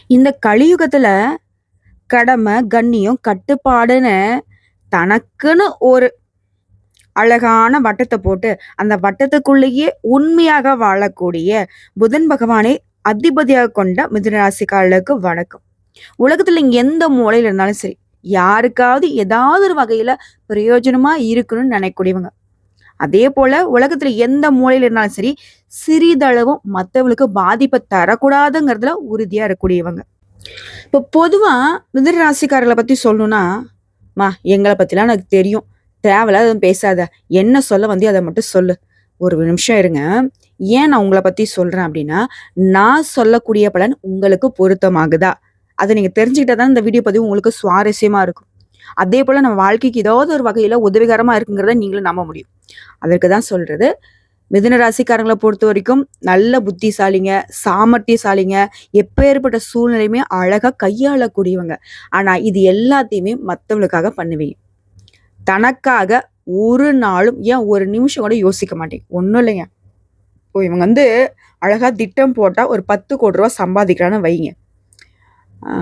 இந்த கலியுகத்துல கடமை, கண்ணியம், கட்டுப்பாடுன்னு தனக்குன்னு ஒரு அழகான வட்டத்த போட்டு, அந்த வட்டத்துக்குள்ளேயே உண்மையாக வாழக்கூடிய புதன் பகவானை அதிபதியாக கொண்ட மிதுன ராசிக்காரர்களுக்கு வணக்கம். உலகத்துல எந்த மூலையில இருந்தாலும் சரி, யாருக்காவது ஏதாவது ஒரு வகையில பிரயோஜனமா இருக்கணும்னு நினைக்கக்கூடியவங்க. அதே போல உலகத்துல எந்த மூலையில இருந்தாலும் சரி, சிறிதளவும் மத்தவங்களுக்கு பாதிப்பை தரக்கூடாதுங்கிறதுல உறுதியா இருக்கக்கூடியவங்க. இப்போ பொதுவா மிதுன ராசிக்காரர்கள பத்தி சொல்லணும்னா, எங்கள பத்திலாம் எனக்கு தெரியும். தேவையில்லாத எதுவும் பேசாத. என்ன சொல்ல வந்தியோ அத மட்டும் சொல்லு. ஒரு நிமிஷம் இருங்க. ஏன் நான் உங்கள பத்தி சொல்றேன் அப்டின்னா, நான் சொல்லக்கூடிய பலன் உங்களுக்கு பொருத்தமாகுதா? அத நீங்க தெரிஞ்சுக்கிட்டா தான் இந்த வீடியோ பதிவு உங்களுக்கு சுவாரஸ்யமா இருக்கும். அதேபோல நம்ம வாழ்க்கைக்கு ஏதாவது ஒரு வகையில உதவிகரமா இருக்குங்கிறத நீங்களும் நம்ப முடியும். அதற்கு தான் சொல்றது. மிதுன ராசிக்காரங்கள பொறுத்தவரைக்கும் நல்ல புத்திசாலிங்க, சாமர்த்தியசாலிங்க, எப்பேற்பட்ட சூழ்நிலையுமே அழகா கையாளக்கூடியவங்க. ஆனா இது எல்லாத்தையுமே மத்தவங்களுக்காக பண்ணுவீங்க. தனக்காக ஒரு நாளும் ஏன் ஒரு நிமிஷம் கூட யோசிக்க மாட்டீங்க. ஒண்ணும் இல்லைங்க. இப்போ இவங்க அழகா திட்டம் போட்டா ஒரு 10,00,00,000 ரூவா சம்பாதிக்கிறான்னு வைங்க. ஆ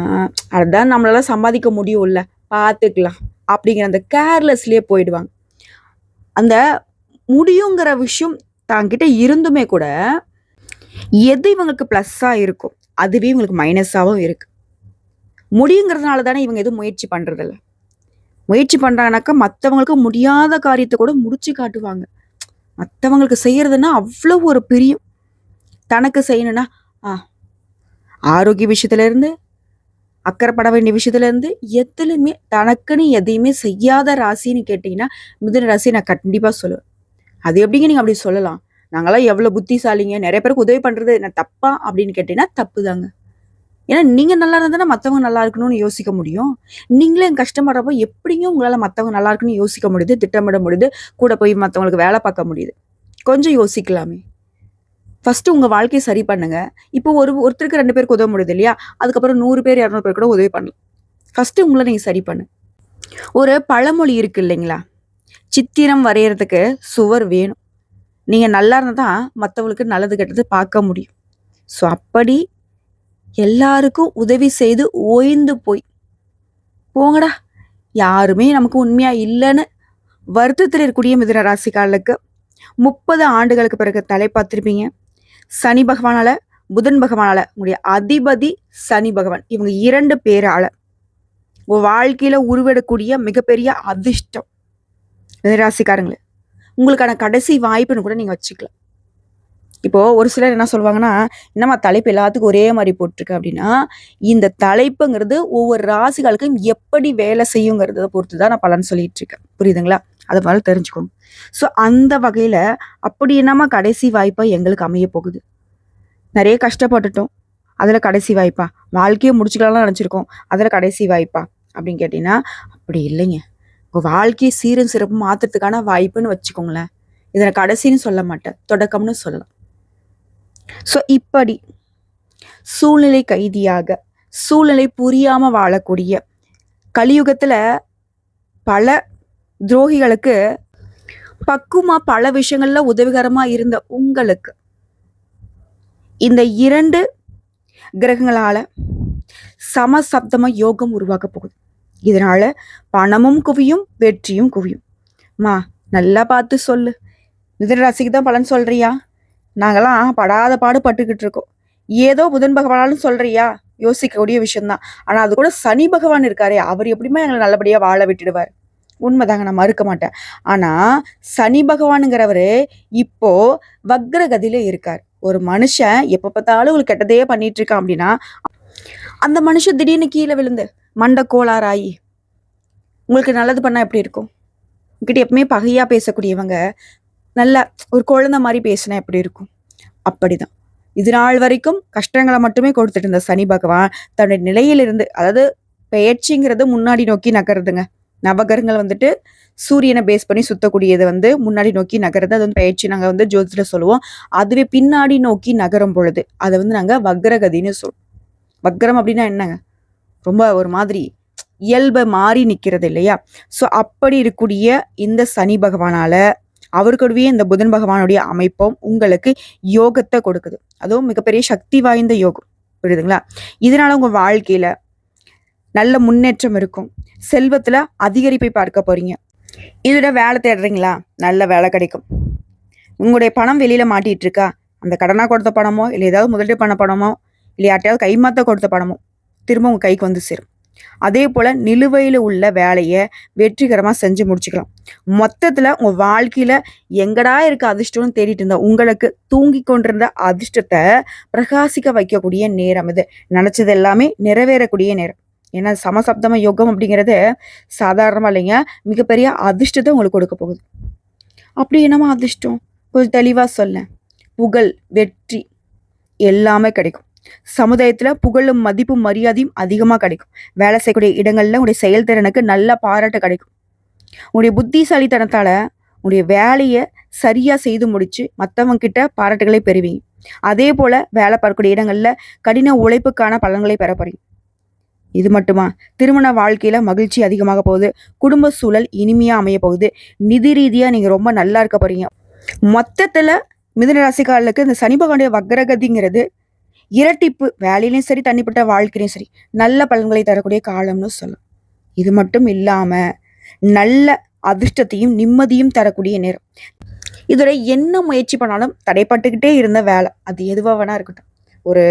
அதான் நம்மளால சம்பாதிக்க முடியும்ல, பார்த்துக்கலாம் அப்படிங்கிற அந்த கேர்லெஸ்லயே போயிடுவாங்க. அந்த முடியுங்கிற விஷயம் தாங்கிட்ட இருந்துமே கூட, எது இவங்களுக்கு ப்ளஸ்ஸா இருக்கோ, அதுவே இவங்களுக்கு மைனஸாவும் இருக்கு. முடியுங்கிறதுனால தானே இவங்க எதுவும் முயற்சி பண்றதில்ல. முயற்சி பண்றாங்கனாக்கா, மத்தவங்களுக்கு முடியாத காரியத்த கூட முடிச்சு காட்டுவாங்க. மத்தவங்களுக்கு செய்யறதுன்னா அவ்வளவு ஒரு பிரியம். தனக்கு செய்யணும்னா, ஆ ஆரோக்கிய விஷயத்துல இருந்து, அக்கறைப்பட வேண்டிய விஷயத்துல இருந்து, எதுலயுமே தனக்குன்னு எதையுமே செய்யாத ராசின்னு கேட்டீங்கன்னா, மிதுன ராசிய நான் கண்டிப்பா சொல்லுவேன். அது எப்படிங்க நீங்க அப்படி சொல்லலாம்? நாங்கலாம் எவ்வளோ புத்திசாலிங்க. நெறைய பேருக்கு உதவி பண்றது என்ன தப்பா? அப்படின்னு கேட்டீங்கன்னா, தப்புதாங்க. ஏன்னா நீங்க நல்லா இருந்தா தானே மத்தவங்க நல்லா இருக்கணும்னு யோசிக்க முடியும். நீங்களே கஷ்டப்படுறப்போ எப்படிங்க உங்களால மத்தவங்க நல்லா இருக்கணும்னு யோசிக்க முடியுது, திட்டமிட முடியுது, கூட போய் மத்தவங்களுக்கு வேலை பார்க்க முடியுது? கொஞ்சம் யோசிக்கலாமே. ஃபர்ஸ்ட்டு உங்க வாழ்க்கைய சரி பண்ணுங்க. இப்போ ஒருத்தருக்கு 2 பேருக்கு உதவ முடியுது இல்லையா? அதுக்கப்புறம் 100 பேர், 200 பேர் கூட உதவி பண்ணலாம். ஃபர்ஸ்ட்டு உங்கள நீங்க சரி பண்ணுங்க. ஒரு பழமொழி இருக்கு இல்லைங்களா? சித்திரம் வரையறதுக்கு சுவர் வேணும். நீங்க நல்லா இருந்தா தான் மத்தவங்களுக்கு நல்லது கெட்டது பார்க்க முடியும். ஸோ அப்படி எல்லாருக்கும் உதவி செய்து ஓய்ந்து போய், போங்கடா யாருமே நமக்கு உண்மையா இல்லன்னு வருத்தத்தில் இருக்கக்கூடிய மிதுன ராசிக்காரர்களுக்கு 30 ஆண்டுகளுக்கு பிறகு தலை பார்த்திருப்பீங்க. சனி பகவானால, புதன் பகவானால, உங்களுடைய அதிபதி சனி பகவான் இவங்க 2 பேரால உங்க வாழ்க்கையில உருவெடக்கூடிய மிகப்பெரிய அதிர்ஷ்டம் மிதுன ராசிக்காரங்களே. உங்களுக்கான கடைசி வாய்ப்புன்னு கூட நீங்க வச்சுக்கலாம். இப்போ ஒரு சிலர் என்ன சொல்லுவாங்கன்னா, என்னம்மா தலைப்பு எல்லாத்துக்கும் ஒரே மாரி போட்டுருக்க அப்படின்னா, இந்த தலைப்புங்கிறது ஒவ்வொரு ராசிகளுக்கும் எப்படி வேலை செய்யுங்கிறத பொறுத்து தான் நான் பலன் சொல்லிட்டு இருக்கேன். புரியுதுங்களா? அத முதல்ல தெரிஞ்சுக்கோங்க. ஸோ அந்த வகையில அப்படி என்னம்மா கடைசி வாய்ப்பா எங்களுக்கு அமைய போகுது? நெறைய கஷ்டப்பட்டுட்டோம். அதுல கடைசி வாய்ப்பா? வாழ்க்கைய முடிச்சுக்கலாம்னு நெனச்சிருக்கோம். அதுல கடைசி வாய்ப்பா? அப்படின்னு கேட்டீங்கன்னா, அப்படி இல்லைங்க. உங்க வாழ்க்கைய சீரும் சிறப்பும் மாத்துறதுக்கான வாய்ப்புன்னு வச்சுக்கோங்களேன். இத நான் கடைசின்னு சொல்ல மாட்டேன். தொடக்கம்னு சொல்லலாம். ஸோ இப்படி சூழ்நிலை கைதியாக, சூழ்நிலை புரியாம வாழக்கூடிய கலியுகத்துல பல துரோகிகளுக்கு பக்குவமா பல விஷயங்கள்ல உதவிகரமா இருந்த உங்களுக்கு, இந்த 2 கிரகங்களால சமசப்தமா யோகம் உருவாக்க போகுது. இதனால பணமும் குவியும், வெற்றியும் குவியும். நல்லா பார்த்து சொல்லு. மிதுன ராசிக்கு தான் பலன் சொல்றியா? நாங்கலாம் படாத பாடு பட்டுக்கிட்டு இருக்கோம். ஏதோ புதன் பகவானாலும் சொல்றியா? யோசிக்கக்கூடிய விஷயம் தான். ஆனா அது கூட சனி பகவான் இருக்காரே, அவர் எப்படிம்மா எங்கள நல்லபடியா வாழ விட்டுடுவார்? உண்மைதாங்க, நான் மறுக்க மாட்டேன். ஆனா சனி பகவானுங்கிறவரு இப்போ வக்ரகதியில இருக்கார். ஒரு மனுஷன் எப்ப பார்த்தாலும் ஒரு கெட்டதையே பண்ணிட்டு இருக்கான் அப்படின்னா, அந்த மனுஷன் திடீர்னு கீழ விழுந்து மண்டை கோளாறாயி உங்களுக்கு நல்லது பண்ணா எப்படி இருக்கும்? உங்ககிட்ட எப்பவுமே பகையா பேசக்கூடியவங்க, நல்லா ஒரு குழந்தை மாரி பேசினா எப்படி இருக்கும்? அப்படிதான். இது நாள் வரைக்கும் கஷ்டங்கள மட்டுமே கொடுத்துட்டு இருந்த சனி பகவான், தன்னுடைய நிலையிலிருந்து அதாவது பெயர்ச்சிங்கிறது முன்னாடி நோக்கி நகருதுங்க. நவகிரகங்கள் சூரியனை பேஸ் பண்ணி சுத்தக்கூடியது முன்னாடி நோக்கி நகருது. அது பெயர்ச்சி நாங்க ஜோதிடத்துல சொல்லுவோம். அதுவே பின்னாடி நோக்கி நகரும் பொழுது, அத நாங்க வக்ரகதின்னு சொல்லுவோம். வக்ரம் அப்படின்னா என்னங்க? ரொம்ப ஒரு மாதிரி இயல்ப மாறி நிக்கிறது இல்லையா? ஸோ அப்படி இருக்கக்கூடிய இந்த சனி பகவானால, அவர் கூடவே இந்த புதன் பகவானுடைய அமைப்பும் உங்களுக்கு யோகத்த கொடுக்குது. அதுவும் மிகப்பெரிய சக்தி வாய்ந்த யோகம். புரியுதுங்களா? இதனால உங்க வாழ்க்கையில நல்ல முன்னேற்றம் இருக்கும். செல்வத்துல அதிகரிப்பை பார்க்க போறீங்க. இதோட வேலை தேடுறீங்களா? நல்ல வேலை கிடைக்கும். உங்களுடைய பணம் வெளியில மாட்டிட்டு இருக்கா? அந்த கடனா கொடுத்த பணமோ, இல்ல ஏதாவது முதலீடு பண்ண பணமோ, இல்ல யார்ட்டயாவது கைமாத்த கொடுத்த பணமோ, திரும்ப உங்க கைக்கு வந்து சேரும். அதே போல நிலுவையில உள்ள வேலைய வெற்றிகரமா செஞ்சு முடிச்சுக்கலாம். மொத்தத்துல உங்க வாழ்க்கையில எங்கடா இருக்க அதிர்ஷ்டம்னு தேடிட்டு இருந்த உங்களுக்கு தூங்கிக் கொண்டிருந்த அதிர்ஷ்டத்த பிரகாசிக்க வைக்கக்கூடிய நேரம் இது. நினைச்சது எல்லாமே நிறைவேறக்கூடிய நேரம். ஏன்னா சமசப்தம யோகம் அப்படிங்கிறது சாதாரணமா இல்லைங்க. மிகப்பெரிய அதிர்ஷ்டத்த உங்களுக்கு கொடுக்க போகுது. அப்படி என்னம்மா அதிர்ஷ்டம்? கொஞ்சம் தெளிவா சொல்லேன். புகழ், வெற்றி எல்லாமே கிடைக்கும். சமுதாயத்துல புகழும், மதிப்பும், மரியாதையும் அதிகமா கிடைக்கும். வேலை செய்யக்கூடிய இடங்கள்ல உங்களுடைய செயல்திறனுக்கு நல்ல பாராட்டு கிடைக்கும். உங்களுடைய புத்திசாலித்தனத்தால உங்களுடைய வேலைய சரியா செய்து முடிச்சு மத்தவங்க கிட்ட பாராட்டுகளை பெறுவீங்க. அதே போல வேலை பார்க்கக்கூடிய இடங்கள்ல கடின உழைப்புக்கான பலன்களை பெற போறீங்க. இது மட்டுமா? திருமண வாழ்க்கையில மகிழ்ச்சி அதிகமாக போகுது. குடும்ப சூழல் இனிமையா அமைய போகுது. நிதி ரீதியா நீங்க ரொம்ப நல்லா இருக்க போறீங்க. மொத்தத்துல மிதுன ராசிக்காரர்களுக்கு இந்த சனி பகவானுடைய வக்ரகதிங்கிறது இரட்டிப்பு வேலையிலையும் சரி, தனிப்பட்ட வாழ்க்கையிலையும் சரி நல்ல பலன்களை தரக்கூடிய காலம்னு சொல்லலாம். இது மட்டும் இல்லாம நல்ல அதிர்ஷ்டத்தையும் நிம்மதியும் தரக்கூடிய நேரம். இதுல என்ன முயற்சி பண்ணாலும் தடைப்பட்டுக்கிட்டே இருந்த வேலை, அது எதுவா வேணா இருக்கட்டும், ஒரு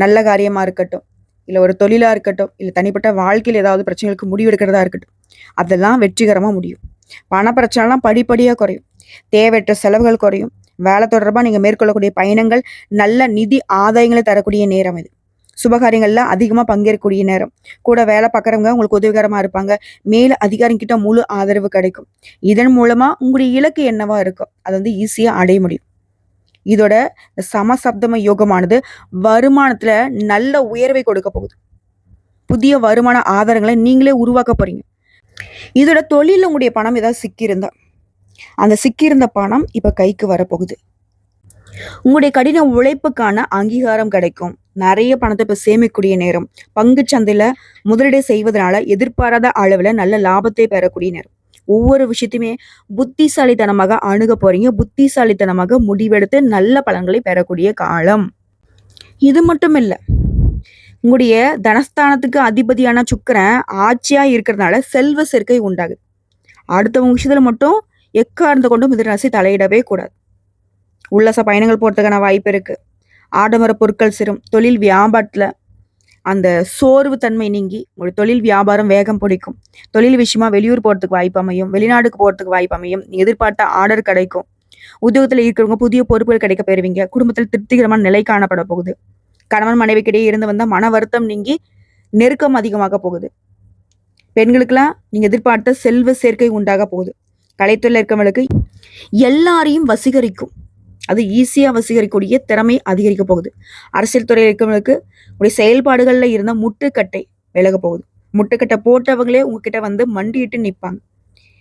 நல்ல காரியமா இருக்கட்டும், இல்ல ஒரு தொழிலா இருக்கட்டும், இல்ல தனிப்பட்ட வாழ்க்கையில் ஏதாவது பிரச்சனைகளுக்கு முடிவெடுக்கிறதா இருக்கட்டும், அதெல்லாம் வெற்றிகரமா முடியும். பண பிரச்சனைலாம் படிப்படியா குறையும். தேவையற்ற செலவுகள் குறையும். வேலை தொடர்பா நீங்க மேற்கொள்ளக்கூடிய பயணங்கள் நல்ல நிதி ஆதாயங்களை தரக்கூடிய நேரம் இது. சுபகாரியங்கள்ல அதிகமா பங்கேற்கக்கூடிய நேரம். கூட வேலை பார்க்குறவங்க உங்களுக்கு உதவிகரமா இருப்பாங்க. மேல அதிகாரிகிட்ட முழு ஆதரவு கிடைக்கும். இதன் மூலமா உங்களுடைய இலக்கு என்னவா இருக்கும் அதை வந்து ஈஸியா அடைய முடியும். இதோட சமசப்தம யோகமானது வருமானத்துல நல்ல உயர்வை கொடுக்க போகுது. புதிய வருமான ஆதாரங்களை நீங்களே உருவாக்க போறீங்க. இதோட தொழில உங்களுடைய பணம் ஏதாவது சிக்கியிருந்தா அந்த சிக்கியிருந்த பணம் இப்ப கைக்கு வரப்போகுது. உங்களுடைய கடின உழைப்புக்கான அங்கீகாரம் கிடைக்கும். நிறைய பணத்தை இப்ப சேமிக்கக்கூடிய நேரம். பங்கு சந்தையில முதலீடு செய்வதனால எதிர்பாராத அளவுல நல்ல லாபத்தை பெறக்கூடிய நேரம். ஒவ்வொரு விஷயத்தையுமே புத்திசாலித்தனமாக அணுக போறீங்க. புத்திசாலித்தனமாக முடிவெடுத்து நல்ல பலன்களை பெறக்கூடிய காலம். இது மட்டும் இல்ல, உங்களுடைய தனஸ்தானத்துக்கு அதிபதியான சுக்கிரன் ஆட்சியா இருக்கிறதுனால செல்வ சேர்க்கை உண்டாகுது. அடுத்தவங்க விஷயத்துல மட்டும் எக்காரணத்தை கொண்டும் மிதுன ராசி தலையிடவே கூடாது. உல்லாச பயணங்கள் போறதுக்கான வாய்ப்பு இருக்கு. ஆடம்பர பொருட்கள் சிறும். தொழில் வியாபாரத்துல அந்த சோர்வு தன்மை நீங்கி ஒரு தொழில் வியாபாரம் வேகம் பிடிக்கும். தொழில் விஷயமா வெளியூர் போறதுக்கு வாய்ப்பு அமையும். வெளிநாடுக்கு போறதுக்கு வாய்ப்பு அமையும். எதிர்பார்த்த ஆர்டர் கிடைக்கும். உத்தியோகத்துல இருக்கிறவங்க புதிய பொறுப்புகள் கிடைக்க பெறுவீங்க. குடும்பத்தில் திருப்திகரமான நிலை காணப்பட போகுது. கணவன் மனைவிக்கிடையே இருந்து வந்த மன வருத்தம் நீங்கி நெருக்கம் அதிகமாக போகுது. பெண்களுக்கெல்லாம் நீங்க எதிர்பார்த்த செல்வ சேர்க்கை உண்டாக போகுது. கலைத்துறையில் இருக்கவங்களுக்கு எல்லாரையும் வசீகரிக்கும். அது ஈஸியா வசீகரிக்கக்கூடிய திறமை அதிகரிக்க போகுது. அரசியல் துறையில் இருக்கவங்களுக்கு உடைய செயல்பாடுகள்ல இருந்த முட்டுக்கட்டை விலக போகுது. முட்டுக்கட்டை போட்டவங்களே உங்ககிட்ட வந்து மண்டிட்டு நிற்பாங்க.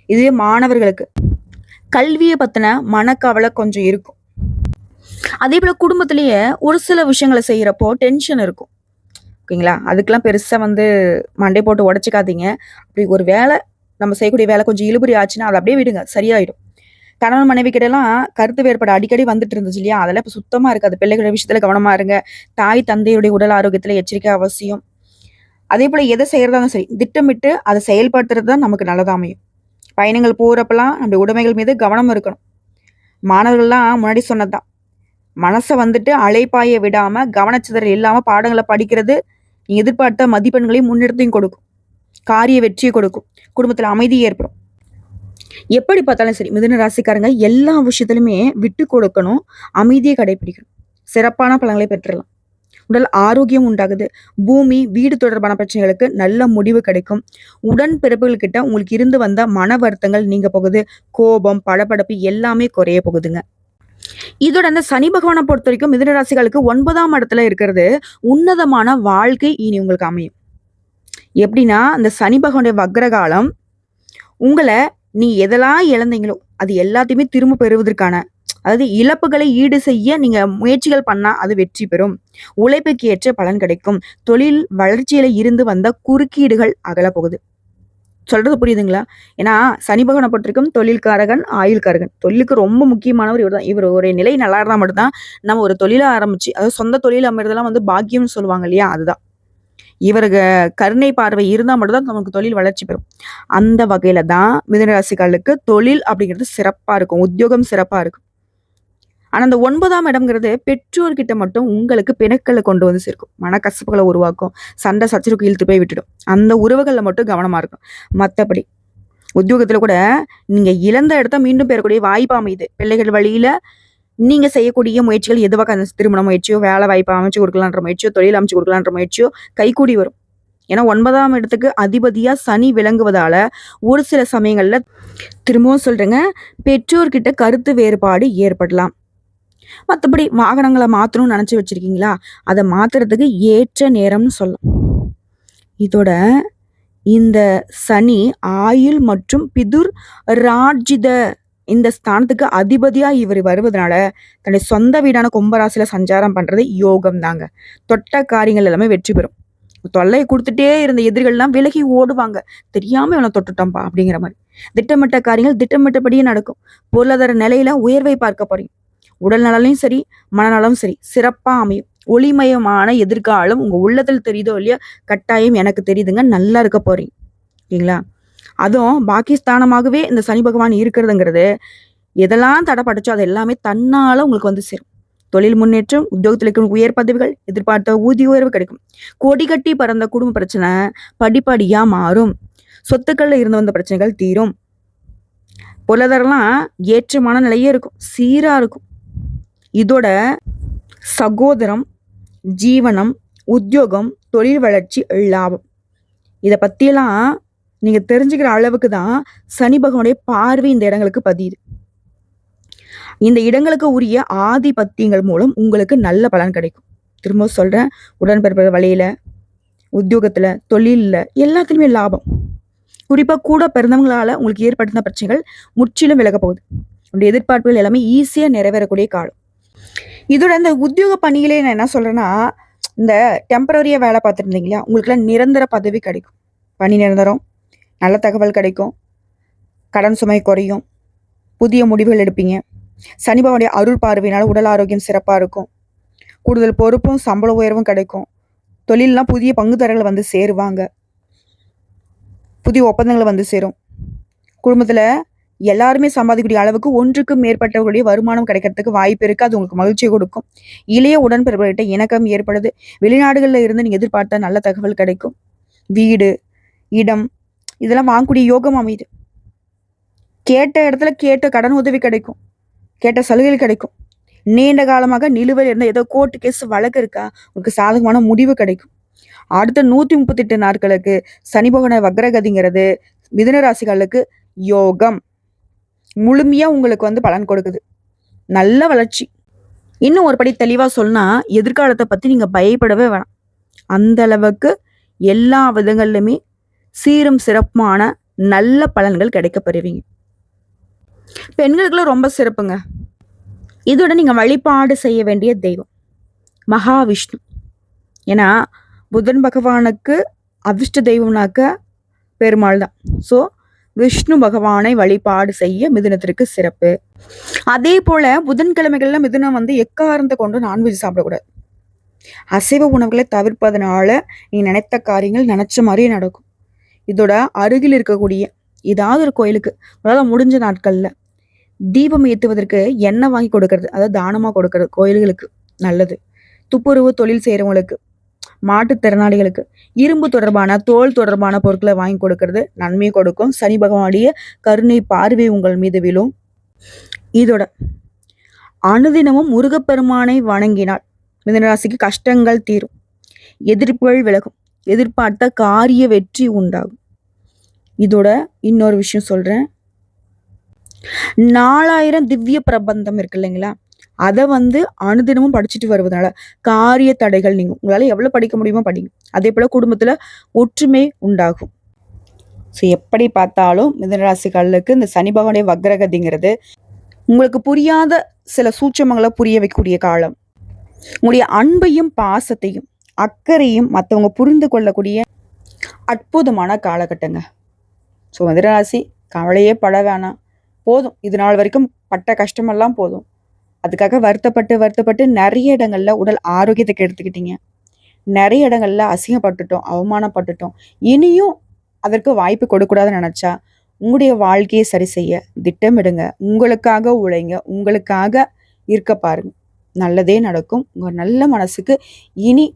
இதுவே மாணவர்களுக்கு கல்வியை பத்தின மனக்கவலை கொஞ்சம் இருக்கும். அதே போல குடும்பத்திலேயே ஒரு சில விஷயங்களை செய்யறப்போ டென்ஷன் இருக்கும். ஓகேங்களா? அதுக்கெல்லாம் பெருசா வந்து மண்டை போட்டு உடச்சிக்காதீங்க. அப்படி ஒரு வேலை நம்ம செய்யக்கூடிய வேலை கொஞ்சம் இழுபறி ஆச்சுன்னா அதை அப்படியே விடுங்க, சரியாயிடும். கணவன் மனைவி கிட்டலாம் கருத்து வேறுபாடு அடிக்கடி வந்துட்டு இருந்துச்சு இல்லையா? அதெல்லாம் இப்ப சுத்தமா இருக்காது. பிள்ளைகளோட விஷயத்துல கவனமா இருங்க. தாய் தந்தையுடைய உடல் ஆரோக்கியத்துல எச்சரிக்கை அவசியம். அதே போல எதை செய்யறதாலும் சரி, திட்டமிட்டு அதை செயல்படுத்துறது தான் நமக்கு நல்லதா அமையும். பயணங்கள் போறப்பெல்லாம் நம்முடைய உடைமைகள் மீது கவனம் இருக்கணும். மாணவர்கள்லாம் முன்னாடி சொன்னதுதான். மனசை வந்துட்டு அலைப்பாய விடாம கவனச்சிதறல் இல்லாம பாடங்களை படிக்கிறது நீங்க எதிர்பார்த்த மதிப்பெண்களையும் முன்னெடுத்தையும் கொடுக்கும். காரிய வெற்றியை கொடுக்கும். குடும்பத்துல அமைதி ஏற்படும். எப்படி பார்த்தாலும் சரி, மிதுன ராசிக்காரங்க எல்லா விஷயத்திலுமே விட்டு கொடுக்கணும். அமைதியை கடைபிடிக்கணும். சிறப்பான பலன்களை பெற்றுடலாம். உடல் ஆரோக்கியம் உண்டாகுது. பூமி வீடு தொடர்பான பிரச்சனைகளுக்கு நல்ல முடிவு கிடைக்கும். உடன் பிறப்புகள் கிட்ட உங்களுக்கு இருந்து வந்த மன வருத்தங்கள் நீங்க போகுது. கோபம், படபடப்பு எல்லாமே குறைய போகுதுங்க. இதோட அந்த சனி பகவானை பொறுத்த வரைக்கும் மிதுன ராசிகளுக்கு 9ஆம் இடத்துல இருக்கிறது உன்னதமான வாழ்க்கை இனி உங்களுக்கு அமையும். எப்படின்னா, இந்த சனி பகவானுடைய வக்ரகாலம் உங்களை நீ எதெல்லாம் இழந்தீங்களோ அது எல்லாத்தையுமே திரும்ப பெறுவதற்கான, அதாவது இழப்புகளை ஈடு செய்ய நீங்க முயற்சிகள் பண்ணா அது வெற்றி பெறும். உழைப்புக்கு ஏற்ற பலன் கிடைக்கும். தொழில் வளர்ச்சியில இருந்து வந்த குறுக்கீடுகள் அகல போகுது. சொல்றது புரியுதுங்களா? ஏன்னா சனி பகவானை பொறுத்தவரைக்கும் தொழில்காரகன், ஆயுள்காரகன். தொழிலுக்கு ரொம்ப முக்கியமானவர் இவர் தான். இவர் ஒரு நிலை நல்லா இருந்தா மட்டும் தான் நம்ம ஒரு தொழில ஆரம்பிச்சு, அதாவது சொந்த தொழில் அமைறதெல்லாம் வந்து பாக்கியம்னு சொல்லுவாங்க இல்லையா? அதுதான். இவருக்கு கருணை பார்வை இருந்தா மட்டும் தான் நமக்கு தொழில் வளர்ச்சி பெறும். அந்த வகையில தான் மிதுன ராசிக்காரர்களுக்கு தொழில் அப்படிங்கிறது சிறப்பா இருக்கும். உத்தியோகம் சிறப்பா இருக்கும். ஆனா அந்த 9ஆம் இடம்ங்கிறது பெற்றோர்கிட்ட மட்டும் உங்களுக்கு பிணக்கல கொண்டு வந்து சேர்க்கும். மனக்கசப்புகள உருவாக்கும். சண்டை சச்சரவுக்கு இழுத்து போய் விட்டுடும். அந்த உறவுகள்ல மட்டும் கவனமா இருக்கணும். மத்தபடி உத்தியோகத்துல கூட நீங்க இழந்த இடத்த மீண்டும் பெறக்கூடிய வாய்ப்பு அமையுது. பிள்ளைகள் வழியில நீங்க செய்யக்கூடிய முயற்சிகள் எதுவாக திருமண முயற்சியோ, வேலை வாய்ப்பு அமைச்சு கொடுக்கலான்ற முயற்சியோ, தொழில் அமைச்சு கொடுக்கலான்ற முயற்சியோ கைகூடி வரும். ஏன்னா 9ஆம் இடத்துக்கு அதிபதியா சனி விளங்குவதால ஒரு சில சமயங்கள்ல திரும்பவும் சொல்றேங்க, பெற்றோர்கிட்ட கருத்து வேறுபாடு ஏற்படலாம். மத்தபடி வாகனங்கள மாத்தணும்னு நெனச்சு வச்சிருக்கீங்களா? அத மாத்துறதுக்கு ஏற்ற நேரம்னு சொல்லலாம். இதோட இந்த சனி ஆயுள் மற்றும் பிதுர் ராஜ்ஜித இந்த ஸ்தானத்துக்கு அதிபதியா இவர் வருவதனால, தன்னுடைய சொந்த வீடான கும்பராசியில சஞ்சாரம் பண்றது யோகம் தாங்க. தொட்ட காரியங்கள் எல்லாமே வெற்றி பெறும். தொல்லைய குடுத்துட்டே இருந்த எதிரிகள்லாம் விலகி ஓடுவாங்க. தெரியாம இவன தொட்டுட்டோம்பா அப்படிங்கிற மாரி. திட்டமிட்ட காரியங்கள் திட்டமிட்டபடியே நடக்கும். பொருளாதார நிலையில உயர்வை பார்க்க போறீங்க. உடல் நலனையும் சரி, மனநலமும் சரி சிறப்பா அமையும். ஒளிமயமான எதிர்காலம் உங்க உள்ளத்தில் தெரியுதோ இல்லையோ, கட்டாயம் எனக்கு தெரியுதுங்க. நல்லா இருக்க போறீங்க. ஓகேங்களா? அதுவும் பாக்கியஸ்தானமாகவே இந்த சனி பகவான் இருக்கிறதுங்கிறது, எதெல்லாம் தடைப்பட்டுச்சோ அது எல்லாமே தன்னால உங்களுக்கு வந்து சேரும். தொழில் முன்னேற்றம், உத்தியோகத்தில் இருக்கிற உயர் பதவிகள், எதிர்பார்த்த ஊதிய உயர்வு கிடைக்கும். கொடி கட்டி பறந்த குடும்ப பிரச்சனை படிப்படியா மாறும். சொத்துக்கள்ல இருந்து வந்த பிரச்சனைகள் தீரும். பொருளாதாரம்லாம் ஏற்றமான நிலையே இருக்கும். சீரா இருக்கும். இதோட சகோதரம், ஜீவனம், உத்தியோகம், தொழில் வளர்ச்சி, லாபம். இத பத்தியெல்லாம் நீங்க தெரிஞ்சுக்கிற அளவுக்கு தான் சனி பகவானுடைய பார்வை இந்த இடங்களுக்கு பதியுது. இந்த இடங்களுக்கு உரிய ஆதிபத்தியங்கள் மூலம் உங்களுக்கு நல்ல பலன் கிடைக்கும். திரும்ப சொல்றேன், உடன்பிறப்பு வழியில, உத்தியோகத்துல, தொழில்ல எல்லாத்துலயுமே லாபம். குறிப்பா கூட பிறந்தவங்களால உங்களுக்கு ஏற்படுத்தின பிரச்சனைகள் முற்றிலும் விலக போகுது. உங்களுடைய எதிர்பார்ப்புகள் எல்லாமே ஈஸியா நிறைவேறக்கூடிய காலம். இதோட இந்த உத்தியோக பணியிலே நான் என்ன சொல்றேன்னா, இந்த டெம்பரரியா வேலை பார்த்துருந்தீங்க இல்லையா? உங்களுக்குலாம் நிரந்தர பதவி கிடைக்கும். பணி நிரந்தரம், நல்ல தகவல் கிடைக்கும், கடன் சுமை குறையும், புதிய முடிவுகள் எடுப்பீங்க. சனி பகவானுடைய அருள் பார்வையினால உடல் ஆரோக்கியம் சிறப்பா இருக்கும். கூடுதல் பொறுப்பும் சம்பள உயர்வும் கிடைக்கும். தொழிலெலாம் புதிய பங்குதாரர்கள் வந்து சேருவாங்க. புதிய ஒப்பந்தங்கள் வந்து சேரும். குடும்பத்துல எல்லாருமே சம்பாதிக்கக்கூடிய அளவுக்கு ஒன்றுக்கு மேற்பட்டவர்களுடைய வருமானம் கிடைக்கிறதுக்கு வாய்ப்பு இருக்கு. அது உங்களுக்கு மகிழ்ச்சியை கொடுக்கும். இளைய உடன்பிறப்புகிட்ட இணக்கம் ஏற்படுது. வெளிநாடுகள்ல இருந்து நீங்க எதிர்பார்த்த நல்ல தகவல் கிடைக்கும். வீடு, இடம் இதெல்லாம் வாங்கக்கூடிய யோகம் அமையுது. கேட்ட இடத்துல கேட்ட கடன் உதவி கிடைக்கும். கேட்ட சலுகைகள் கிடைக்கும். நீண்ட காலமாக நிலுவையில் இருந்த ஏதோ கோர்ட்டு கேஸ் வழக்கு இருக்கா, உங்களுக்கு சாதகமான முடிவு கிடைக்கும். அடுத்த 138 நாட்களுக்கு சனி பகவான் வக்ரகதிங்கிறது மிதுன ராசிகளுக்கு யோகம். முழுமையா உங்களுக்கு வந்து பலன் கொடுக்குது. நல்ல வளர்ச்சி. இன்னும் ஒரு படி தெளிவா சொன்னா, எதிர்காலத்தை பத்தி நீங்க பயப்படவே வேணாம். அந்த அளவுக்கு எல்லா விதங்கள்லுமே சீரும் சிறப்பான நல்ல பலன்கள் கிடைக்க பெறுவீங்க. பெண்களுக்குலாம் ரொம்ப சிறப்புங்க. இதோட நீங்க வழிபாடு செய்ய வேண்டிய தெய்வம் மகாவிஷ்ணு. ஏன்னா புதன் பகவானுக்கு அதிர்ஷ்ட தெய்வம்னாக்க பெருமாள் தான். ஸோ விஷ்ணு பகவானை வழிபாடு செய்ய மிதுனத்திற்கு சிறப்பு. அதே போல புதன்கிழமைகள்ல மிதுனம் வந்து எக்காரணத்தை கொண்டு நான்வெஜ் சாப்பிடக்கூடாது. அசைவ உணவுகளை தவிர்ப்பதனால நீ நினைத்த காரியங்கள் நினைச்ச மாதிரியே நடக்கும். இதோட அருகில் இருக்கக்கூடிய ஏதாவது ஒரு கோயிலுக்கு உங்களால் முடிஞ்ச நாட்கள்ல தீபம் ஏற்றுவதற்கு எண்ணெய் வாங்கி கொடுக்கறது, அதாவது தானமா கொடுக்கறது கோயில்களுக்கு நல்லது. துப்புரவு தொழில் செய்யறவங்களுக்கு, மாற்றுத்திறனாளிகளுக்கு இரும்பு தொடர்பான தோல் தொடர்பான பொருட்களை வாங்கி கொடுக்கறது நன்மை கொடுக்கும். சனி பகவானுடைய கருணை பார்வை உங்கள் மீது விழும். இதோட அனுதினமும் முருகப்பெருமானை வணங்கினால் மிதுனராசிக்கு கஷ்டங்கள் தீரும், எதிர்ப்புகள் விலகும், எதிர்பார்த்த காரிய வெற்றி உண்டாகும். இதோட இன்னொரு விஷயம் சொல்றேன், 4000 திவ்ய பிரபந்தம் இருக்கு இல்லைங்களா, அதை வந்து அனுதினமும் படிச்சுட்டு வருவதனால காரிய தடைகள் நீங்கும். உங்களால எவ்வளவு படிக்க முடியுமோ படிங்க. அதே போல குடும்பத்துல ஒற்றுமை உண்டாகும். ஸோ எப்படி பார்த்தாலும் மிதுனராசிகளுக்கு இந்த சனி பகவானுடைய வக்ரகதிங்கிறது உங்களுக்கு புரியாத சில சூட்சமங்களை புரிய வைக்கக்கூடிய காலம். உங்களுடைய அன்பையும் பாசத்தையும் அக்கறையும் மற்றவங்க புரிந்து கொள்ளக்கூடிய அற்புதமான காலகட்டங்க. ஸோ மிதுனராசி கவலையே பட வேணாம். போதும், இது நாள் வரைக்கும் பட்ட கஷ்டமெல்லாம் போதும். அதுக்காக வருத்தப்பட்டு வருத்தப்பட்டு நிறைய இடங்கள்ல உடல் ஆரோக்கியத்தை கெடுத்துக்கிட்டீங்க. நிறைய இடங்கள்ல அசிங்கப்பட்டுட்டோம், அவமானப்பட்டுட்டோம். இனியும் அதற்கு வாய்ப்பு கொடுக்கக்கூடாதுன்னு நினைச்சா உங்களுடைய வாழ்க்கையை சரி செய்ய திட்டமிடுங்க. உங்களுக்காக உழைங்க. உங்களுக்காக இருக்க பாருங்க. நல்லதே நடக்கும். உங்க நல்ல மனசுக்கு இனி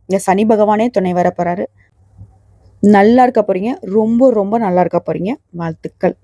இந்த சனி பகவானே துணை வர போறாரு. நல்லா இருக்க போறீங்க. ரொம்ப ரொம்ப நல்லா இருக்க போறீங்க. வாழ்த்துக்கள்.